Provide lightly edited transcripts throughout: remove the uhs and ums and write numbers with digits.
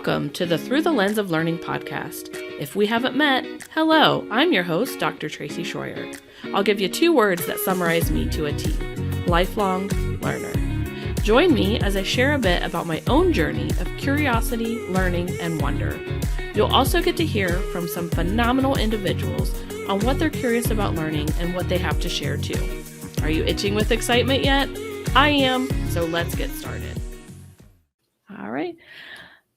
Welcome to the Through the Lens of Learning podcast. If we haven't met, hello, I'm your host, Dr. Tracy Schroyer. I'll give you 2 words that summarize me to a T: lifelong learner. Join me as I share a bit about my own journey of curiosity, learning, and wonder. You'll also get to hear from some phenomenal individuals on what they're curious about learning and what they have to share too. Are you itching with excitement yet? I am, so let's get started. All right.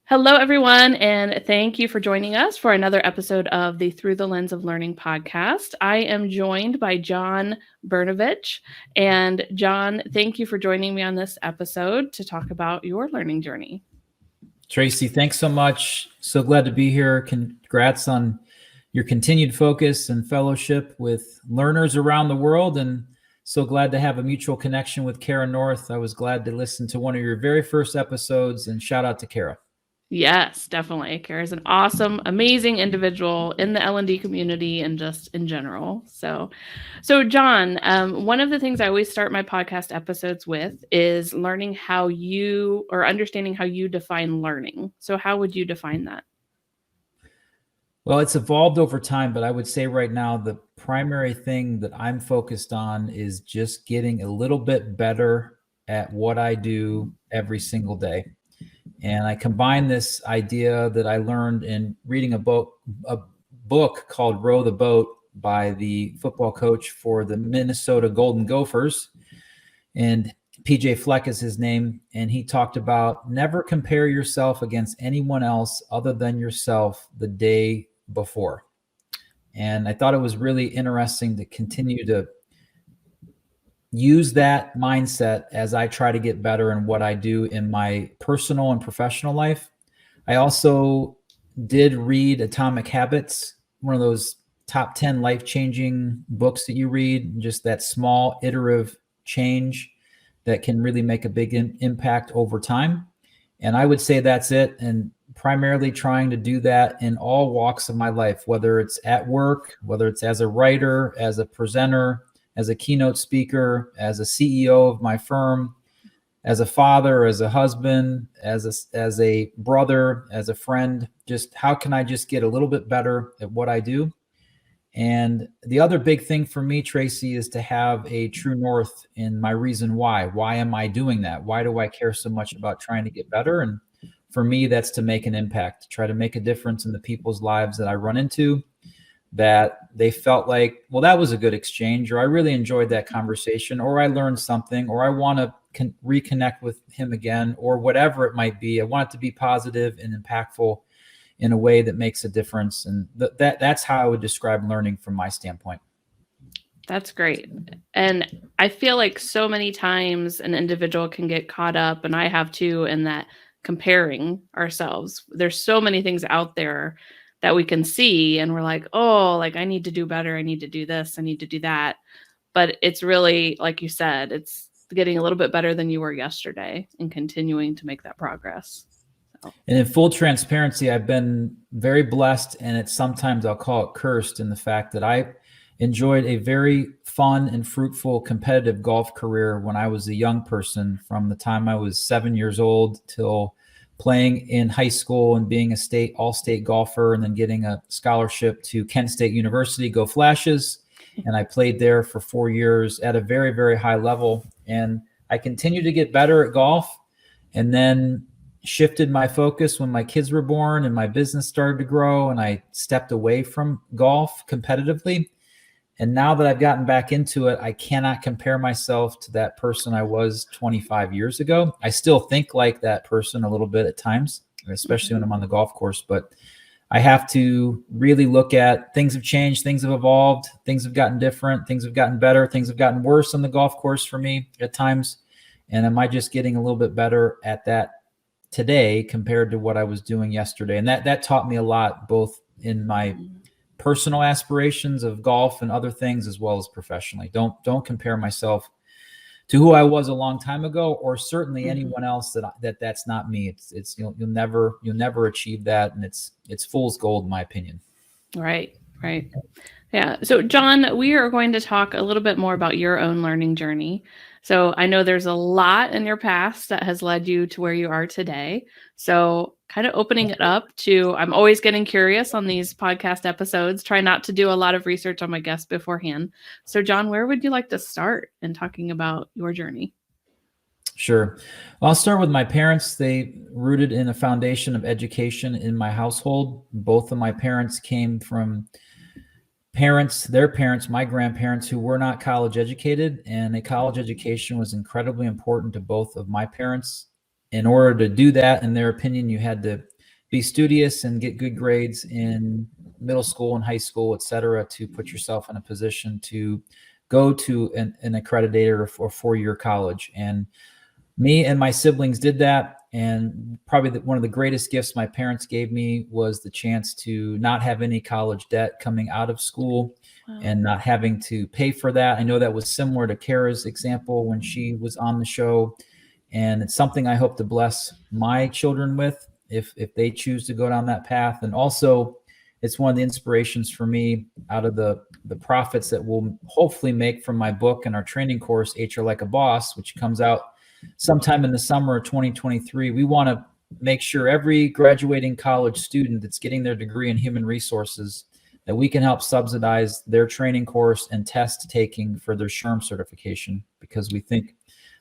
Hello, everyone, and thank you for joining us for another episode of the Through the Lens of Learning podcast. I am joined by John Bernatovicz. And John, thank you for joining me on this episode to talk about your learning journey. Tracy, thanks so much. So glad to be here. Congrats on your continued focus and fellowship with learners around the world, and so glad to have a mutual connection with Kara North. I was glad to listen to one of your very first episodes, and shout out to Kara. Yes, definitely. Kara's an awesome, amazing individual in the L&D community and just in general. So John, one of the things I always start my podcast episodes with is understanding how you define learning. So how would you define that? Well, it's evolved over time, but I would say right now the primary thing that I'm focused on is just getting a little bit better at what I do every single day. And I combine this idea that I learned in reading a book called Row the Boat by the football coach for the Minnesota Golden Gophers. And PJ Fleck is his name. And he talked about never compare yourself against anyone else other than yourself the day before. And I thought it was really interesting to continue to use that mindset as I try to get better in what I do in my personal and professional life. I also did read Atomic Habits, one of those top 10 life-changing books that you read, just that small iterative change that can really make a big impact over time. And I would say that's it. And primarily trying to do that in all walks of my life, whether it's at work, whether it's as a writer, as a presenter, as a keynote speaker, as a CEO of my firm, as a father, as a husband, as a brother, as a friend. Just how can I just get a little bit better at what I do? And the other big thing for me, Tracy, is to have a true north in my reason why. Why am I doing that? Why do I care so much about trying to get better? And for me, that's to make an impact, to try to make a difference in the people's lives that I run into, that they felt like, well, that was a good exchange, or I really enjoyed that conversation, or I learned something, or I want to reconnect with him again, or whatever it might be. I want it to be positive and impactful in a way that makes a difference. And that's how I would describe learning from my standpoint. That's great. And I feel like so many times an individual can get caught up, and I have too, in that comparing ourselves. There's so many things out there that we can see, and we're like, oh, like I need to do better. I need to do this. I need to do that. But it's really, like you said, it's getting a little bit better than you were yesterday and continuing to make that progress. So. And in full transparency, I've been very blessed, and sometimes I'll call it cursed, in the fact that I enjoyed a very fun and fruitful competitive golf career when I was a young person, from the time I was 7 years old till playing in high school and being a all-state golfer, and then getting a scholarship to Kent State University, go Flashes. And I played there for 4 years at a very, very high level. And I continued to get better at golf, and then shifted my focus when my kids were born and my business started to grow, and I stepped away from golf competitively. And now that I've gotten back into it, I cannot compare myself to that person I was 25 years ago. I still think like that person a little bit at times, especially when I'm on the golf course. But I have to really look at things have changed, things have evolved, things have gotten different, things have gotten better, things have gotten worse on the golf course for me at times. And am I just getting a little bit better at that today compared to what I was doing yesterday? And that taught me a lot, both in my personal aspirations of golf and other things, as well as professionally. Don't compare myself to who I was a long time ago, or certainly anyone else that's not me. It's you'll never achieve that, and it's fool's gold in my opinion. Right. Yeah. So, John, we are going to talk a little bit more about your own learning journey. So, I know there's a lot in your past that has led you to where you are today. So, kind of opening it up to, I'm always getting curious on these podcast episodes, try not to do a lot of research on my guests beforehand. So, John, where would you like to start in talking about your journey? Sure. Well, I'll start with my parents. They rooted in a foundation of education in my household. Both of my parents came from their parents, my grandparents, who were not college educated, and a college education was incredibly important to both of my parents. In order to do that, in their opinion, you had to be studious and get good grades in middle school and high school, et cetera, to put yourself in a position to go to an accredited or four-year college. And me and my siblings did that. And probably one of the greatest gifts my parents gave me was the chance to not have any college debt coming out of school. Wow. And not having to pay for that. I know that was similar to Kara's example when she was on the show. And it's something I hope to bless my children with if they choose to go down that path. And also, it's one of the inspirations for me out of the profits that we'll hopefully make from my book and our training course, HR Like a Boss, which comes out sometime in the summer of 2023. We want to make sure every graduating college student that's getting their degree in human resources, that we can help subsidize their training course and test taking for their SHRM certification, because we think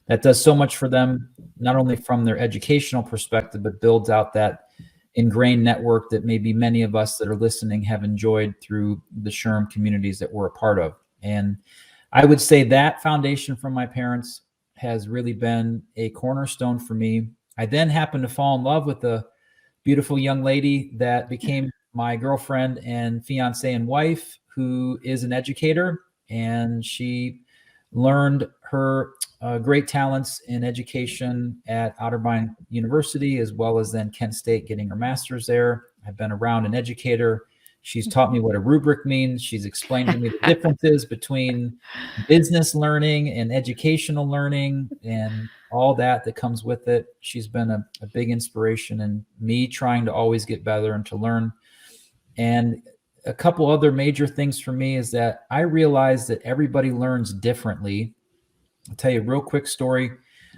that does so much for them, not only from their educational perspective, but builds out that ingrained network that maybe many of us that are listening have enjoyed through the SHRM communities that we're a part of. And I would say that foundation from my parents has really been a cornerstone for me. I then happened to fall in love with a beautiful young lady that became my girlfriend and fiance and wife, who is an educator, and she learned her great talents in education at Otterbein University, as well as then Kent State, getting her master's there. I've been around an educator. She's taught me what a rubric means. She's explained to me the differences between business learning and educational learning and all that comes with it. She's been a big inspiration in me trying to always get better and to learn. And a couple other major things for me is that I realize that everybody learns differently. I'll tell you a real quick story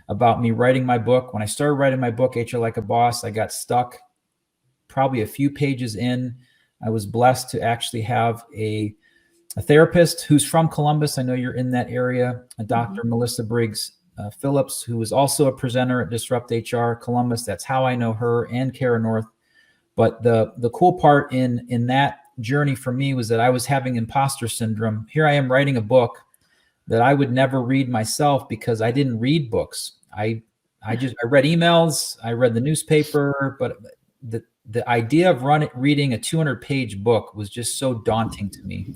about me writing my book. When I started writing my book, HR Like a Boss, I got stuck probably a few pages in. I was blessed to actually have a therapist who's from Columbus. I know you're in that area, a Dr. Melissa Briggs Phillips, who was also a presenter at Disrupt HR Columbus. That's how I know her and Kara North. But the cool part in that journey for me was that I was having imposter syndrome. Here I am writing a book that I would never read myself because I didn't read books. I read emails, I read the newspaper, but the idea of reading a 200-page book was just so daunting to me.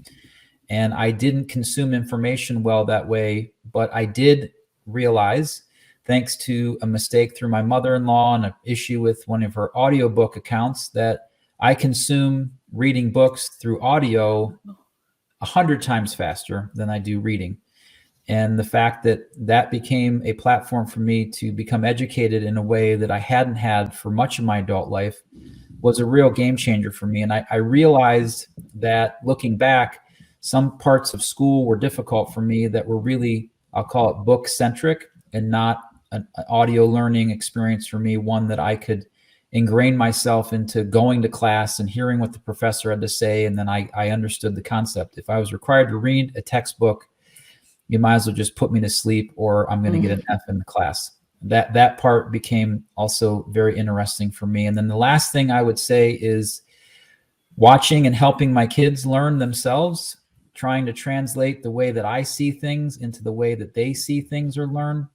And I didn't consume information well that way, but I did realize, thanks to a mistake through my mother-in-law and an issue with one of her audiobook accounts, that I consume reading books through audio 100 times faster than I do reading. And the fact that became a platform for me to become educated in a way that I hadn't had for much of my adult life was a real game changer for me. And I realized that, looking back, some parts of school were difficult for me that were really, I'll call it book centric and not an audio learning experience for me, one that I could ingrain myself into going to class and hearing what the professor had to say. And then I understood the concept. If I was required to read a textbook, you might as well just put me to sleep, or I'm going to get an F in the class. That part became also very interesting for me. And then the last thing I would say is watching and helping my kids learn themselves, trying to translate the way that I see things into the way that they see things or learn.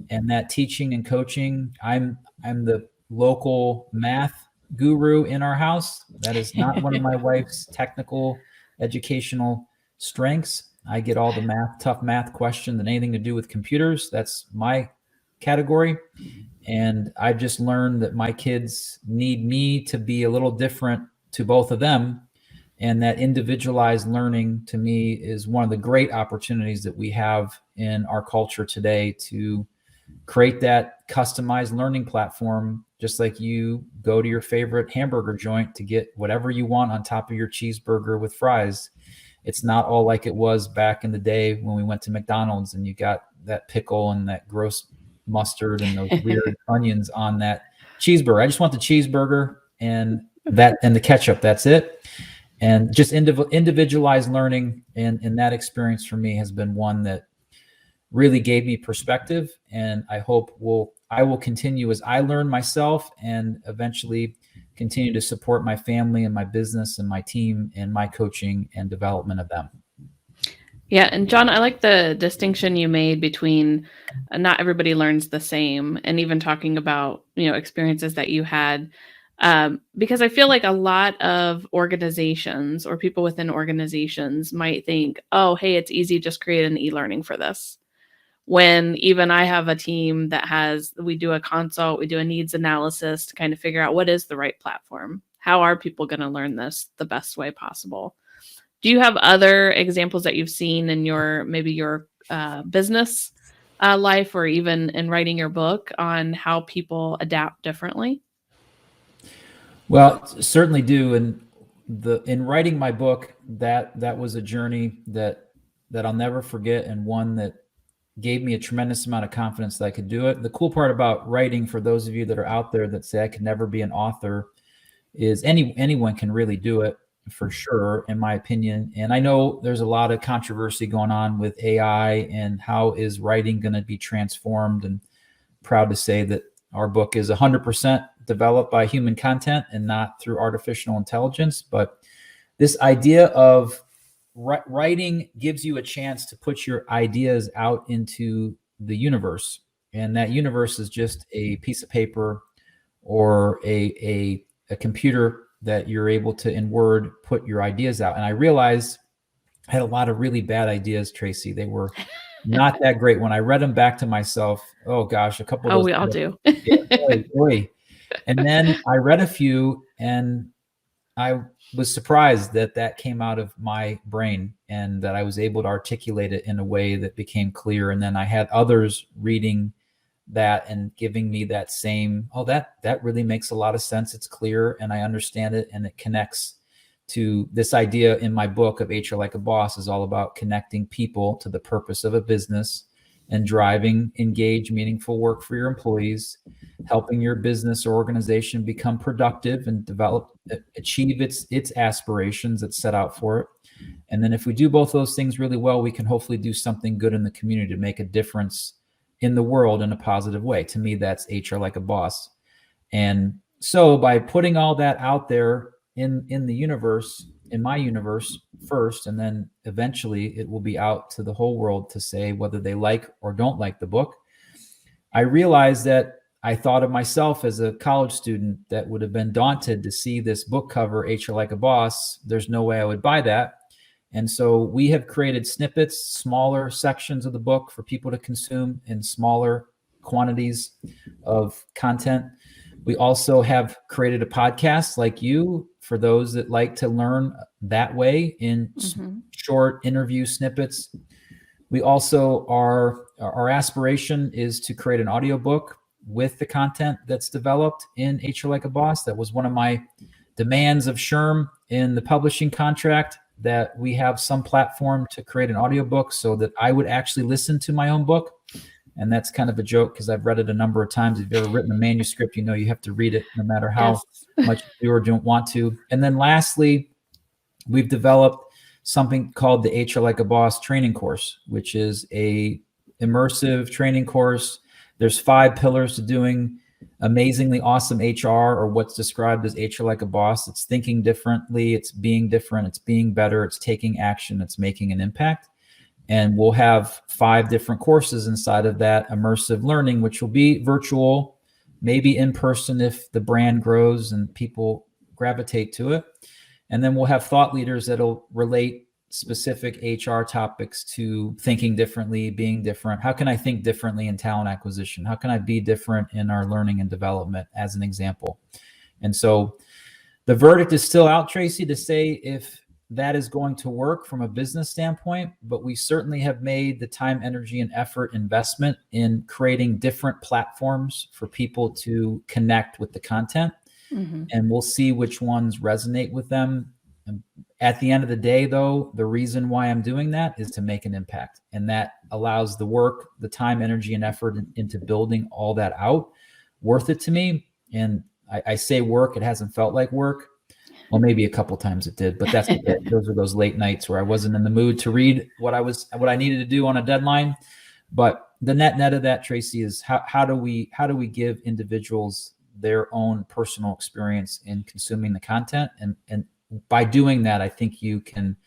And that teaching and coaching, I'm the local math guru in our house. That is not one of my wife's technical educational strengths. I get all the tough math questions and anything to do with computers. That's my category. And I've just learned that my kids need me to be a little different to both of them. And that individualized learning, to me, is one of the great opportunities that we have in our culture today to create that customized learning platform, just like you go to your favorite hamburger joint to get whatever you want on top of your cheeseburger with fries. It's not all like it was back in the day when we went to McDonald's and you got that pickle and that gross mustard and those weird onions on that cheeseburger. I just want the cheeseburger and the ketchup. That's it. And just individualized learning and that experience for me has been one that really gave me perspective. And I hope I will continue as I learn myself and eventually continue to support my family and my business and my team and my coaching and development of them. Yeah. And John, I like the distinction you made between not everybody learns the same, and even talking about, experiences that you had. Because I feel like a lot of organizations or people within organizations might think, oh, hey, it's easy, just create an e-learning for this. When even I have a team that we do a consult, we do a needs analysis to kind of figure out what is the right platform. How are people going to learn this the best way possible? Do you have other examples that you've seen in your business life, or even in writing your book, on how people adapt differently? Well, certainly do. And in writing my book, that was a journey that I'll never forget, and one that gave me a tremendous amount of confidence that I could do it. The cool part about writing, for those of you that are out there that say I could never be an author, is anyone can really do it, for sure, in my opinion. And I know there's a lot of controversy going on with AI and how is writing going to be transformed, and proud to say that our book is 100% developed by human content and not through artificial intelligence. But this idea of writing gives you a chance to put your ideas out into the universe. And that universe is just a piece of paper or a computer that you're able to, in Word, put your ideas out. And I realized I had a lot of really bad ideas, Tracy. They were not that great. When I read them back to myself, oh gosh, a couple of those. We all do. Boy. And then I read a few and I was surprised that came out of my brain and that I was able to articulate it in a way that became clear. And then I had others reading that and giving me that same, that really makes a lot of sense. It's clear and I understand it, and it connects to this idea in my book of HR Like a Boss is all about connecting people to the purpose of a business and driving engaged, meaningful work for your employees, helping your business or organization become productive and achieve its aspirations that's set out for it. And then if we do both those things really well, we can hopefully do something good in the community to make a difference in the world in a positive way. To me, that's HR Like a Boss. And so by putting all that out there in the universe, in my universe first, and then eventually it will be out to the whole world to say whether they like or don't like the book, I realized that I thought of myself as a college student that would have been daunted to see this book cover, HR Like a Boss. There's no way I would buy that. And so we have created snippets, smaller sections of the book for people to consume in smaller quantities of content. We also have created a podcast like you for those that like to learn that way in short interview snippets. We also our aspiration is to create an audiobook with the content that's developed in HR Like a Boss. That was one of my demands of SHRM in the publishing contract, that we have some platform to create an audiobook so that I would actually listen to my own book. And that's kind of a joke because I've read it a number of times. If you've ever written a manuscript, you have to read it no matter how much you do or don't want to. And then lastly, we've developed something called the HR Like a Boss training course, which is a immersive training course. There's 5 pillars to doing amazingly awesome HR, or what's described as HR Like a Boss. It's thinking differently, it's being different, it's being better, it's taking action, it's making an impact. And we'll have 5 different courses inside of that immersive learning, which will be virtual, maybe in person if the brand grows and people gravitate to it. And then we'll have thought leaders that'll relate specific HR topics to thinking differently, being different. How can I think differently in talent acquisition? How can I be different in our learning and development, as an example? And so the verdict is still out, Tracy, to say if that is going to work from a business standpoint, but we certainly have made the time, energy, and effort investment in creating different platforms for people to connect with the content. And we'll see which ones resonate with them. At the end of the day, though, the reason why I'm doing that is to make an impact. And that allows the work, the time, energy, and effort into building all that out worth it to me. And I say work, it hasn't felt like work. Well, maybe a couple times it did, but that's okay. Those are those late nights where I wasn't in the mood to read what I needed to do on a deadline. But the net of that, Tracy, is how do we give individuals their own personal experience in consuming the content, and by doing that, I think you can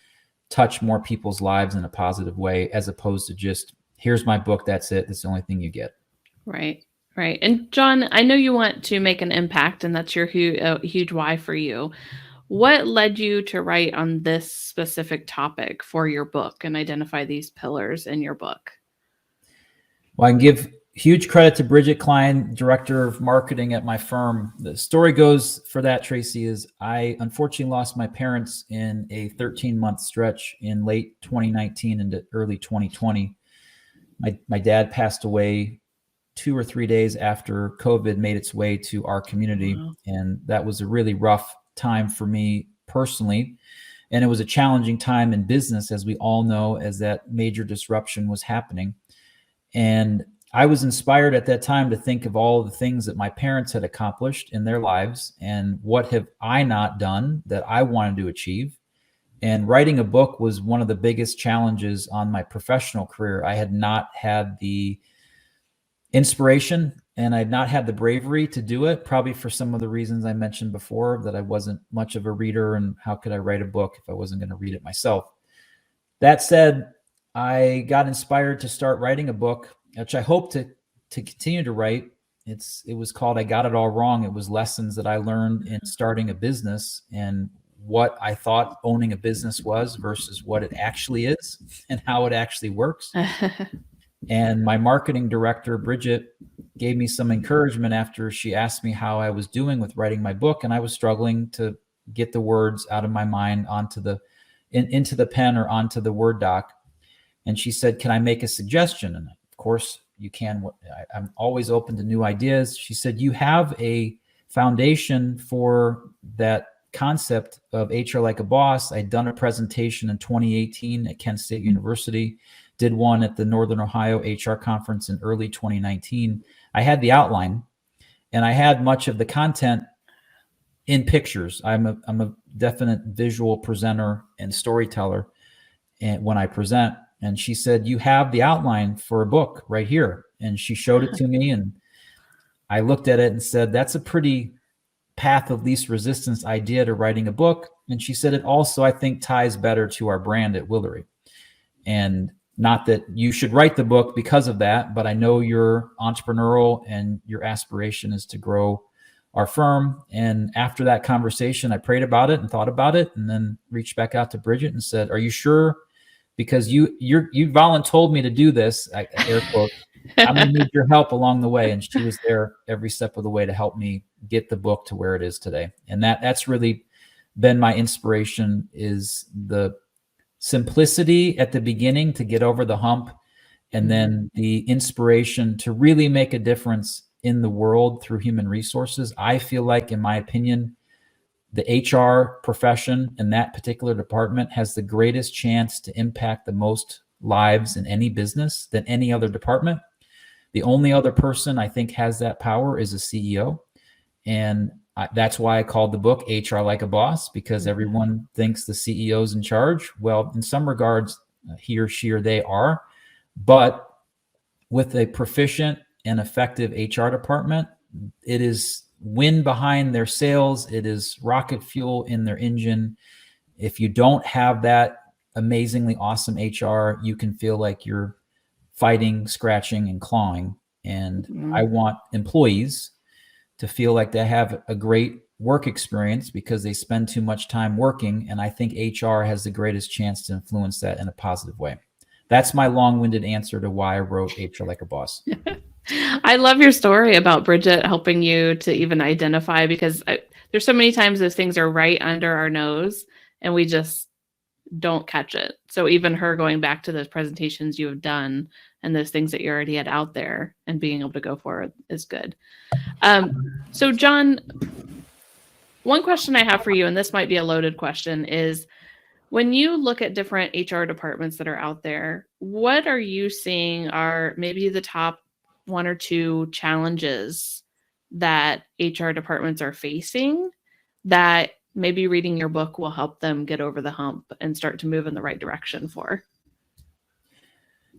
touch more people's lives in a positive way, as opposed to just, here's my book, that's it, that's the only thing you get. Right. And John, I know you want to make an impact, and that's your huge why for you. What led you to write on this specific topic for your book and identify these pillars in your book? Well, I can give huge credit to Bridget Klein, director of marketing at my firm. The story goes for that, Tracy, is I unfortunately lost my parents in a 13-month stretch in late 2019 into early 2020. My dad passed away 2 or 3 days after COVID made its way to our community. Wow. And that was a really rough time for me personally. And it was a challenging time in business, as we all know, as that major disruption was happening. And I was inspired at that time to think of all of the things that my parents had accomplished in their lives and what have I not done that I wanted to achieve. And writing a book was one of the biggest challenges on my professional career. I had not had the inspiration and I had not had the bravery to do it, probably for some of the reasons I mentioned before, that I wasn't much of a reader, and how could I write a book if I wasn't going to read it myself? That said, I got inspired to start writing a book, which I hope to continue to write. It was called I Got It All Wrong. It was lessons that I learned in starting a business and what I thought owning a business was versus what it actually is and how it actually works. And my marketing director, Bridget, gave me some encouragement after she asked me how I was doing with writing my book. And I was struggling to get the words out of my mind into the pen or onto the Word doc. And she said, can I make a suggestion? And of course you can. I'm always open to new ideas. She said, you have a foundation for that concept of HR like a boss. I'd done a presentation in 2018 at Kent State University, did one at the Northern Ohio HR conference in early 2019. I had the outline and I had much of the content in pictures. I'm a definite visual presenter and storyteller, and when I present. And she said, you have the outline for a book right here. And she showed it to me, and I looked at it and said, that's a pretty path of least resistance idea to writing a book. And she said, it also, I think, ties better to our brand at Willory. And not that you should write the book because of that, but I know you're entrepreneurial and your aspiration is to grow our firm. And after that conversation, I prayed about it and thought about it, and then reached back out to Bridget and said, are you sure? Because you voluntold me to do this, air quote, I'm going to need your help along the way. And she was there every step of the way to help me get the book to where it is today. And that's really been my inspiration, is the simplicity at the beginning to get over the hump, and then the inspiration to really make a difference in the world through human resources. I feel like, in my opinion, the HR profession in that particular department has the greatest chance to impact the most lives in any business than any other department. The only other person I think has that power is a CEO. And that's why I called the book HR Like a Boss, because everyone thinks the CEO's in charge. Well, in some regards, he or she or they are. But with a proficient and effective HR department, it is wind behind their sails. It is rocket fuel in their engine. If you don't have that amazingly awesome HR, you can feel like you're fighting, scratching, and clawing. And I want employees to feel like they have a great work experience because they spend too much time working. And I think HR has the greatest chance to influence that in a positive way. That's my long-winded answer to why I wrote HR Like a Boss. I love your story about Bridget helping you to even identify, because there's so many times those things are right under our nose and we just don't catch it. So even her going back to those presentations you have done and those things that you already had out there and being able to go forward is good. So John, One question I have for you, and this might be a loaded question, is when you look at different HR departments that are out there, what are you seeing are maybe the top one or two challenges that HR departments are facing that maybe reading your book will help them get over the hump and start to move in the right direction for?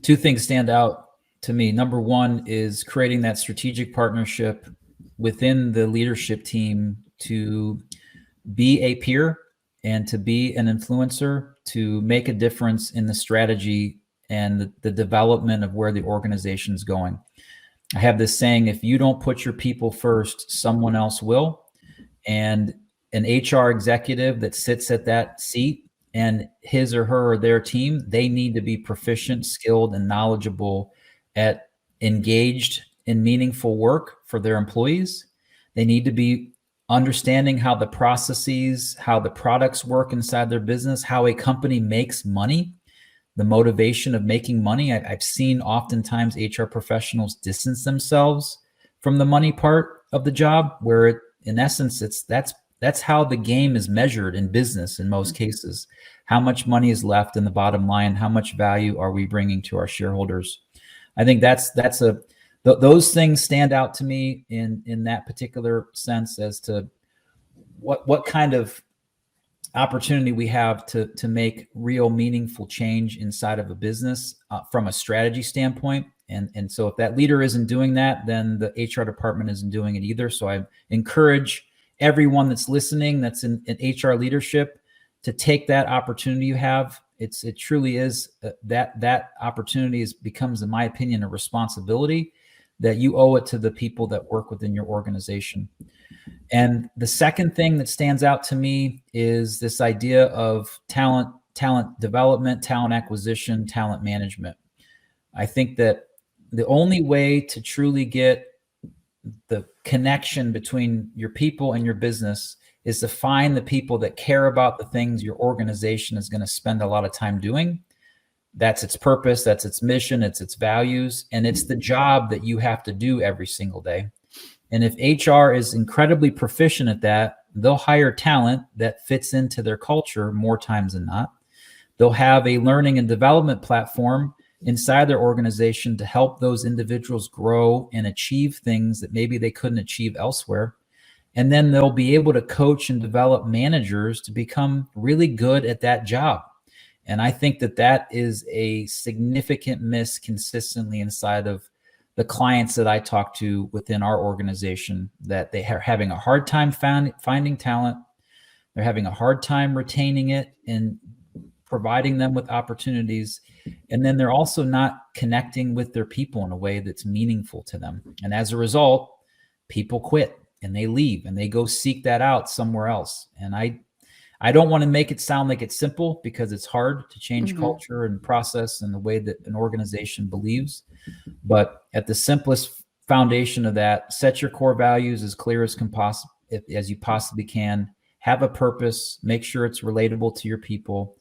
Two things stand out to me. Number one is creating that strategic partnership within the leadership team to be a peer and to be an influencer, to make a difference in the strategy and the development of where the organization is going. I have this saying, if you don't put your people first, someone else will. And an HR executive that sits at that seat and his or her or their team, they need to be proficient, skilled, and knowledgeable at engaged in meaningful work for their employees. They need to be understanding how the processes, how the products work inside their business, how a company makes money, the motivation of making money. I've seen oftentimes HR professionals distance themselves from the money part of the job, where in essence, that's how the game is measured in business in most cases. How much money is left in the bottom line? How much value are we bringing to our shareholders? I think those things stand out to me in that particular sense as to what kind of opportunity we have to make real meaningful change inside of a business from a strategy standpoint. And so if that leader isn't doing that, then the HR department isn't doing it either. So I encourage everyone that's listening, that's in HR leadership, to take that opportunity you have. It truly is that opportunity becomes, in my opinion, a responsibility that you owe it to the people that work within your organization. And the second thing that stands out to me is this idea of talent development, talent acquisition, talent management. I think that the only way to truly get the connection between your people and your business is to find the people that care about the things your organization is going to spend a lot of time doing. That's its purpose, that's its mission, it's its values, and it's the job that you have to do every single day. And if HR is incredibly proficient at that, they'll hire talent that fits into their culture more times than not. They'll have a learning and development platform inside their organization to help those individuals grow and achieve things that maybe they couldn't achieve elsewhere. And then they'll be able to coach and develop managers to become really good at that job. And I think that is a significant miss consistently inside of the clients that I talk to within our organization, that they are having a hard time finding talent. They're having a hard time retaining it and providing them with opportunities. And then they're also not connecting with their people in a way that's meaningful to them. And as a result, people quit and they leave and they go seek that out somewhere else. And I don't want to make it sound like it's simple, because it's hard to change culture and process and the way that an organization believes. But at the simplest foundation of that, set your core values as clear as you possibly can. Have a purpose, make sure it's relatable to your people,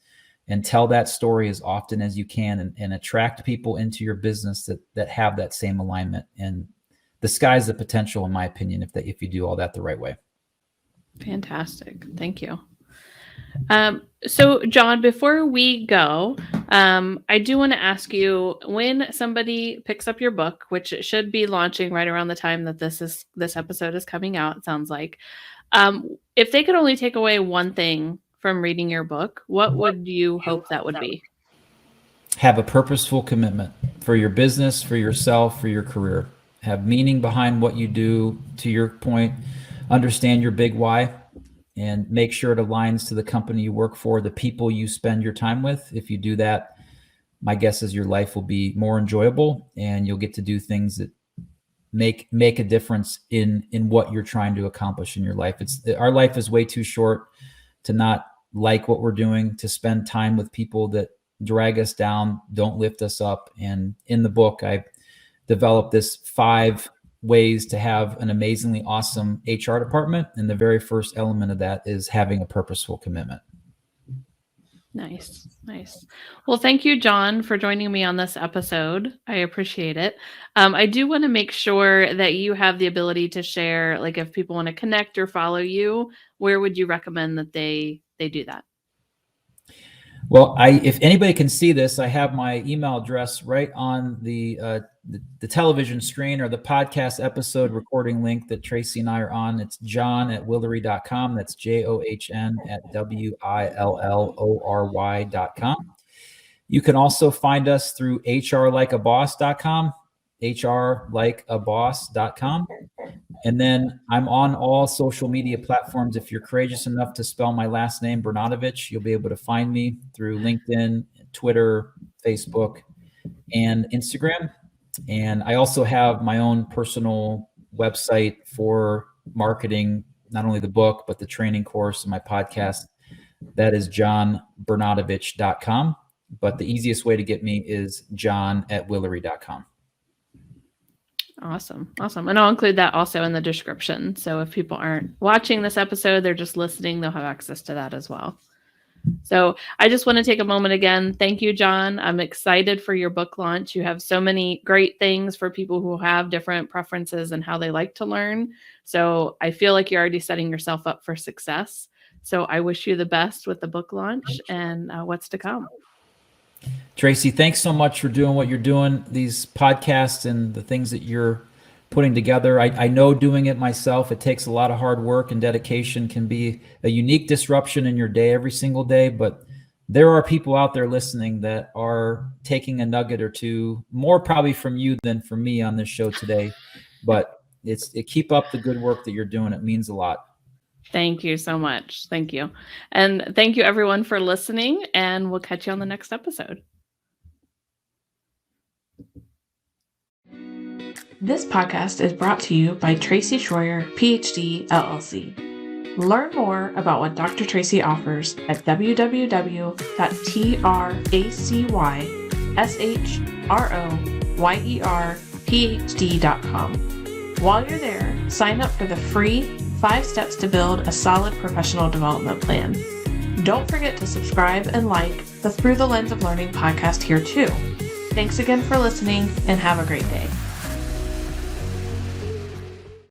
and tell that story as often as you can, and attract people into your business that have that same alignment. And the sky's the potential, in my opinion, if you do all that the right way. Fantastic. Thank you. So John, before we go, I do want to ask you, when somebody picks up your book, which it should be launching right around the time that this episode is coming out, it sounds like, if they could only take away one thing from reading your book, what would you hope that would be? Have a purposeful commitment for your business, for yourself, for your career. Have meaning behind what you do. To your point, understand your big why, and make sure it aligns to the company you work for, the people you spend your time with. If you do that, my guess is your life will be more enjoyable, and you'll get to do things that make a difference in what you're trying to accomplish in your life. Our life is way too short to not like what we're doing, to spend time with people that drag us down, don't lift us up. And in the book, I developed this 5 ways to have an amazingly awesome HR department. And the very first element of that is having a purposeful commitment. Nice. Nice. Well, thank you, John, for joining me on this episode. I appreciate it. I do want to make sure that you have the ability to share, like if people want to connect or follow you, where would you recommend that they do that? Well, if anybody can see this, I have my email address right on the television screen, or the podcast episode recording link that Tracy and I are on. It's john@willory.com. That's JOHN@WILLORY.com. You can also find us through hrlikeaboss.com, hrlikeaboss.com. And then I'm on all social media platforms. If you're courageous enough to spell my last name, Bernatovicz, you'll be able to find me through LinkedIn, Twitter, Facebook, and Instagram. And I also have my own personal website for marketing, not only the book, but the training course and my podcast. That is johnbernatovicz.com. But the easiest way to get me is john@willory.com. Awesome. Awesome. And I'll include that also in the description. So if people aren't watching this episode, they're just listening, they'll have access to that as well. So I just want to take a moment again. Thank you, John. I'm excited for your book launch. You have so many great things for people who have different preferences and how they like to learn. So I feel like you're already setting yourself up for success. So I wish you the best with the book launch and what's to come. Tracy, thanks so much for doing what you're doing, these podcasts and the things that you're putting together. I know doing it myself, it takes a lot of hard work, and dedication can be a unique disruption in your day every single day. But there are people out there listening that are taking a nugget or two, more probably from you than from me on this show today. But keep up the good work that you're doing. It means a lot. Thank you so much. Thank you. And thank you everyone for listening, and we'll catch you on the next episode. This podcast is brought to you by Tracy Schroyer, PhD, LLC. Learn more about what Dr. Tracy offers at www.tracyshroyerphd.com. While you're there, sign up for the free 5 steps to build a solid professional development plan. Don't forget to subscribe and like the Through the Lens of Learning podcast here too. Thanks again for listening, and have a great day.